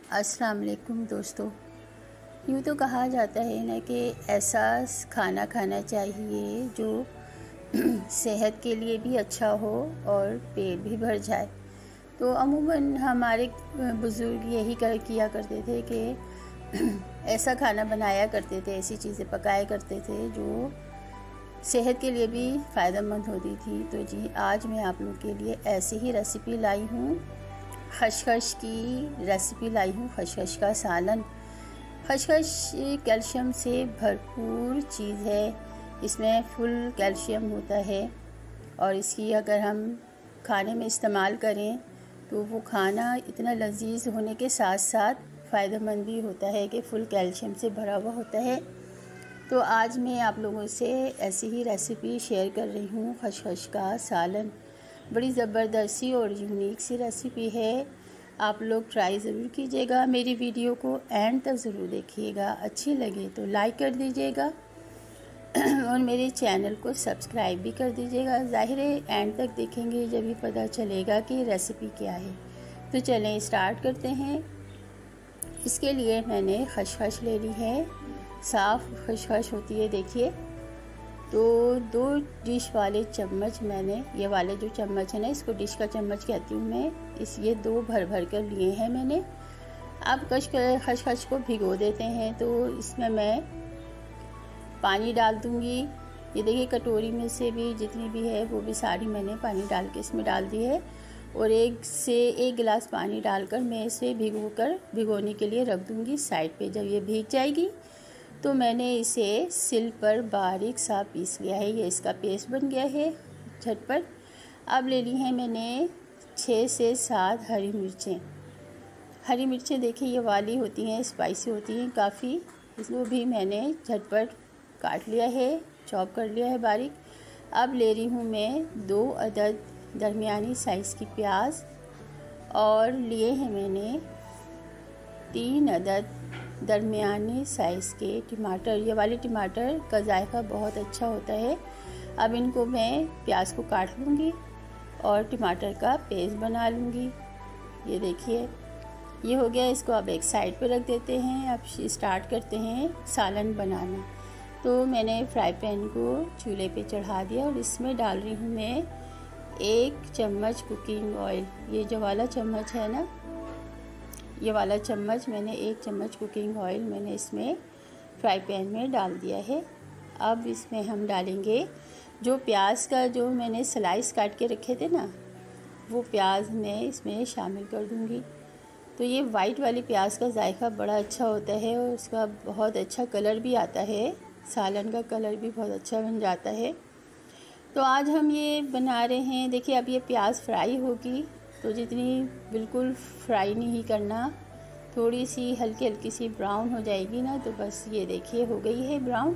अस्सलाम वालेकुम दोस्तों। यूँ तो कहा जाता है ना कि ऐसा खाना खाना चाहिए जो सेहत के लिए भी अच्छा हो और पेट भी भर जाए। तो अमूमन हमारे बुज़ुर्ग यही किया करते थे कि ऐसा खाना बनाया करते थे, ऐसी चीज़ें पकाया करते थे जो सेहत के लिए भी फ़ायदेमंद होती थी। तो जी आज मैं आप लोग के लिए ऐसी ही रेसिपी लाई हूँ। खसखस की रेसिपी लाई हूँ, खसखस का सालन। खसखस कैल्शियम से भरपूर चीज़ है, इसमें फुल कैल्शियम होता है और इसकी अगर हम खाने में इस्तेमाल करें तो वो खाना इतना लजीज होने के साथ साथ फ़ायदेमंद भी होता है कि फुल कैल्शियम से भरा हुआ होता है। तो आज मैं आप लोगों से ऐसी ही रेसिपी शेयर कर रही हूँ, खसखस का सालन। बड़ी ज़बरदस्त सी और यूनिक सी रेसिपी है। आप लोग ट्राई ज़रूर कीजिएगा। मेरी वीडियो को एंड तक ज़रूर देखिएगा। अच्छी लगे तो लाइक कर दीजिएगा और मेरे चैनल को सब्सक्राइब भी कर दीजिएगा। ज़ाहिर है एंड तक देखेंगे जब ही पता चलेगा कि रेसिपी क्या है। तो चलें स्टार्ट करते हैं। इसके लिए मैंने खसखस ले ली है, साफ़ खसखस होती है, देखिए। तो 2 डिश वाले चम्मच मैंने, ये वाले जो चम्मच है ना, इसको डिश का चम्मच कहती हूँ मैं, ये 2 भर कर लिए हैं मैंने। अब खसखस को भिगो देते हैं। तो इसमें मैं पानी डाल दूँगी। ये देखिए कटोरी में से भी जितनी भी है वो भी सारी मैंने पानी डाल के इसमें डाल दी है और 1 से 1 गिलास पानी डालकर मैं इसे भिगोने के लिए रख दूँगी साइड पे। जब ये भीग जाएगी तो मैंने इसे सिल पर बारीक सा पीस लिया है। ये इसका पेस्ट बन गया है झटपट। अब ले ली हैं मैंने 6 से 7 हरी मिर्चें। हरी मिर्चें देखिए ये वाली होती हैं, स्पाइसी होती हैं काफ़ी। इसको भी मैंने झटपट काट लिया है, चॉप कर लिया है बारीक। अब ले रही हूँ मैं 2 अदद दरमियानी साइज़ की प्याज और लिए हैं मैंने 3 अदद दरमियाने साइज़ के टमाटर। ये वाले टमाटर का जायका बहुत अच्छा होता है। अब इनको मैं प्याज को काट लूँगी और टमाटर का पेस्ट बना लूँगी। ये देखिए ये हो गया। इसको अब एक साइड पे रख देते हैं। अब स्टार्ट करते हैं सालन बनाना। तो मैंने फ्राई पैन को चूल्हे पे चढ़ा दिया और इसमें डाल रही हूँ मैं 1 चम्मच कुकिंग ऑयल। ये जो वाला चम्मच है ना, ये वाला चम्मच मैंने 1 चम्मच कुकिंग ऑयल मैंने इसमें फ्राई पैन में डाल दिया है। अब इसमें हम डालेंगे जो प्याज का जो मैंने स्लाइस काट के रखे थे ना, वो प्याज मैं इसमें शामिल कर दूंगी। तो ये वाइट वाली प्याज का जायका बड़ा अच्छा होता है और उसका बहुत अच्छा कलर भी आता है। सालन का कलर भी बहुत अच्छा बन जाता है। तो आज हम ये बना रहे हैं। देखिए अब ये प्याज फ्राई होगी तो जितनी बिल्कुल फ्राई नहीं करना, थोड़ी सी हल्की सी ब्राउन हो जाएगी ना, तो बस ये देखिए हो गई है ब्राउन।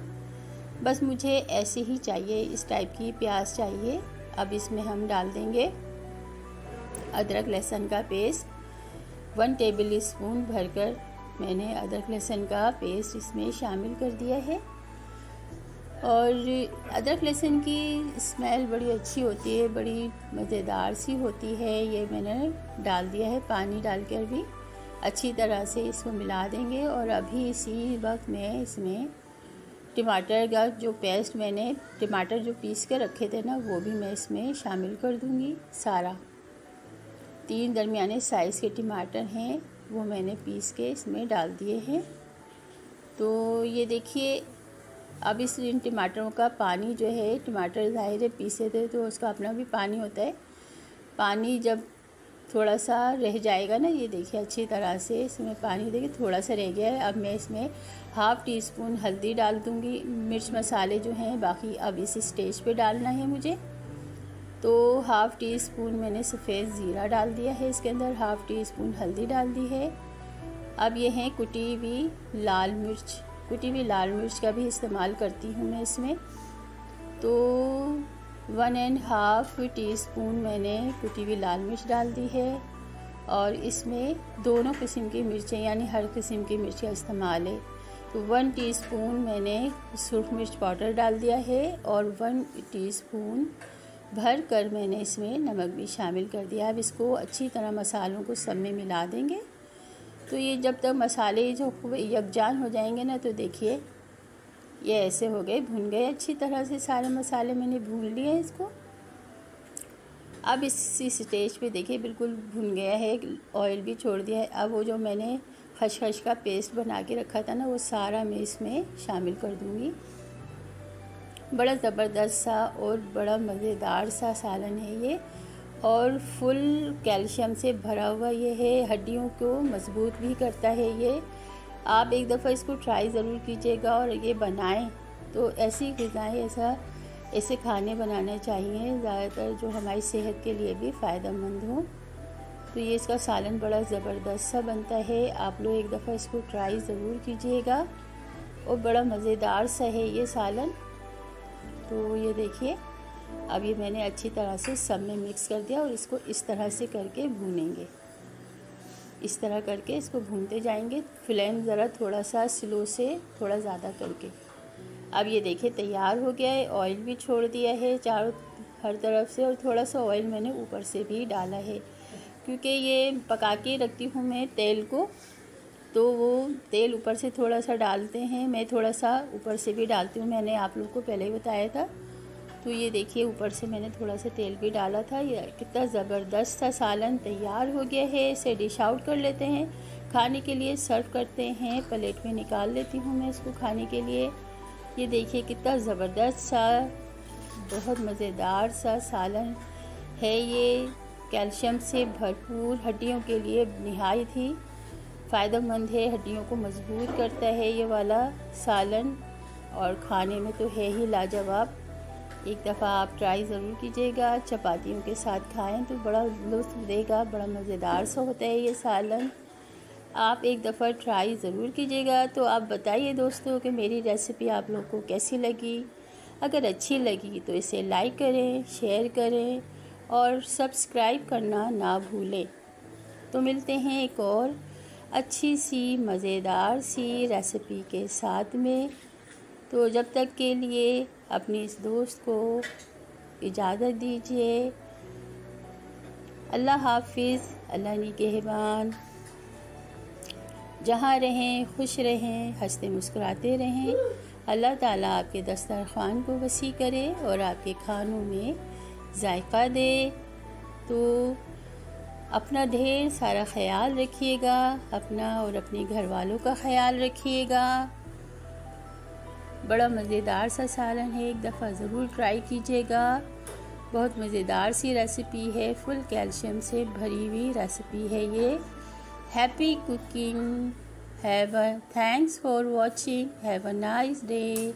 बस मुझे ऐसे ही चाहिए, इस टाइप की प्याज चाहिए। अब इसमें हम डाल देंगे अदरक लहसुन का पेस्ट। 1 टेबल स्पून भरकर मैंने अदरक लहसुन का पेस्ट इसमें शामिल कर दिया है। और अदरक लहसुन की स्मेल बड़ी अच्छी होती है, बड़ी मज़ेदार सी होती है। ये मैंने डाल दिया है, पानी डालकर भी अच्छी तरह से इसको मिला देंगे। और अभी इसी वक्त मैं इसमें टमाटर का जो पेस्ट मैंने टमाटर जो पीस के रखे थे ना, वो भी मैं इसमें शामिल कर दूंगी सारा। 3 दरमियाने साइज़ के टमाटर हैं, वो मैंने पीस के इसमें डाल दिए हैं। तो ये देखिए अब इस इन टमाटरों का पानी जो है, टमाटर ज़ाहिर है पीसे थे तो उसका अपना भी पानी होता है। पानी जब थोड़ा सा रह जाएगा ना, ये देखिए अच्छी तरह से इसमें पानी देखिए थोड़ा सा रह गया है। अब मैं इसमें 1/2 टीस्पून हल्दी डाल दूँगी। मिर्च मसाले जो हैं बाकी अब इस स्टेज पे डालना है मुझे। तो 1/2 टीस्पून मैंने सफ़ेद ज़ीरा डाल दिया है इसके अंदर, 1/2 टीस्पून हल्दी डाल दी है। अब ये हैं कुटी हुई लाल मिर्च। कुटी हुई लाल मिर्च का भी इस्तेमाल करती हूँ मैं इसमें। तो 1½ टीस्पून मैंने कुटी हुई लाल मिर्च डाल दी है। और इसमें दोनों किस्म की मिर्चें यानी हर किस्म की मिर्च का इस्तेमाल है। तो 1 टीस्पून मैंने सुरख मिर्च पाउडर डाल दिया है और 1 टीस्पून भर कर मैंने इसमें नमक भी शामिल कर दिया। अब इसको अच्छी तरह मसालों को सब में मिला देंगे। तो ये जब तक मसाले जो यकजान हो जाएंगे ना, तो देखिए ये ऐसे हो गए, भुन गए अच्छी तरह से, सारे मसाले मैंने भून लिए इसको। अब इसी स्टेज पे देखिए बिल्कुल भुन गया है, ऑयल भी छोड़ दिया है। अब वो जो मैंने खसखस का पेस्ट बना के रखा था ना, वो सारा मैं इसमें शामिल कर दूँगी। बड़ा ज़बरदस्त सा और बड़ा मज़ेदार सा सालन है ये, और फुल कैल्शियम से भरा हुआ ये है, हड्डियों को मजबूत भी करता है ये। आप एक दफ़ा इसको ट्राई ज़रूर कीजिएगा और ये बनाएं। तो ऐसी ग़िज़ाएँ ऐसे खाने बनाने चाहिए ज़्यादातर, जो हमारी सेहत के लिए भी फ़ायदेमंद हो। तो ये इसका सालन बड़ा ज़बरदस्त सा बनता है, आप लोग एक दफ़ा इसको ट्राई ज़रूर कीजिएगा, और बड़ा मज़ेदार सा है ये सालन। तो ये देखिए अब ये मैंने अच्छी तरह से सब में मिक्स कर दिया, और इसको इस तरह से करके भूनेंगे। इस तरह करके इसको भूनते जाएंगे, फ्लेम ज़रा थोड़ा सा स्लो से थोड़ा ज़्यादा करके। अब ये देखिए तैयार हो गया है, ऑयल भी छोड़ दिया है चारों हर तरफ से, और थोड़ा सा ऑयल मैंने ऊपर से भी डाला है, क्योंकि ये पका के रखती हूँ मैं तेल को, तो वो तेल ऊपर से थोड़ा सा डालते हैं, मैं थोड़ा सा ऊपर से भी डालती हूँ, मैंने आप लोगों को पहले ही बताया था। तो ये देखिए ऊपर से मैंने थोड़ा सा तेल भी डाला था। ये कितना ज़बरदस्त सा सालन तैयार हो गया है। इसे डिश आउट कर लेते हैं, खाने के लिए सर्व करते हैं। प्लेट में निकाल लेती हूँ मैं इसको खाने के लिए। ये देखिए कितना ज़बरदस्त सा, बहुत मज़ेदार सा सालन है ये, कैल्शियम से भरपूर, हड्डियों के लिए निहायत ही फ़ायदेमंद है, हड्डियों को मजबूत करता है ये वाला सालन, और खाने में तो है ही लाजवाब। एक दफ़ा आप ट्राई ज़रूर कीजिएगा, चपातियों के साथ खाएं तो बड़ा लुत्फ़ देगा, बड़ा मज़ेदार सा होता है ये सालन। आप एक दफ़ा ट्राई ज़रूर कीजिएगा। तो आप बताइए दोस्तों कि मेरी रेसिपी आप लोग को कैसी लगी। अगर अच्छी लगी तो इसे लाइक करें, शेयर करें और सब्सक्राइब करना ना भूलें। तो मिलते हैं एक और अच्छी सी मज़ेदार सी रेसिपी के साथ में। तो जब तक के लिए अपनी इस दोस्त को इजाज़त दीजिए। अल्लाह हाफिज़, अल्लाह निगहबान। जहाँ रहें खुश रहें, हंसते मुस्कुराते रहें। अल्लाह ताला आपके दस्तरख़्वान को वसी करे और आपके खानों में जायका दे। तो अपना ढेर सारा ख्याल रखिएगा, अपना और अपने घर वालों का ख्याल रखिएगा। बड़ा मज़ेदार सा सालन है, एक दफ़ा ज़रूर ट्राई कीजिएगा। बहुत मज़ेदार सी रेसिपी है, फुल कैल्शियम से भरी हुई रेसिपी है ये। Happy cooking, thanks for watching, have a nice day.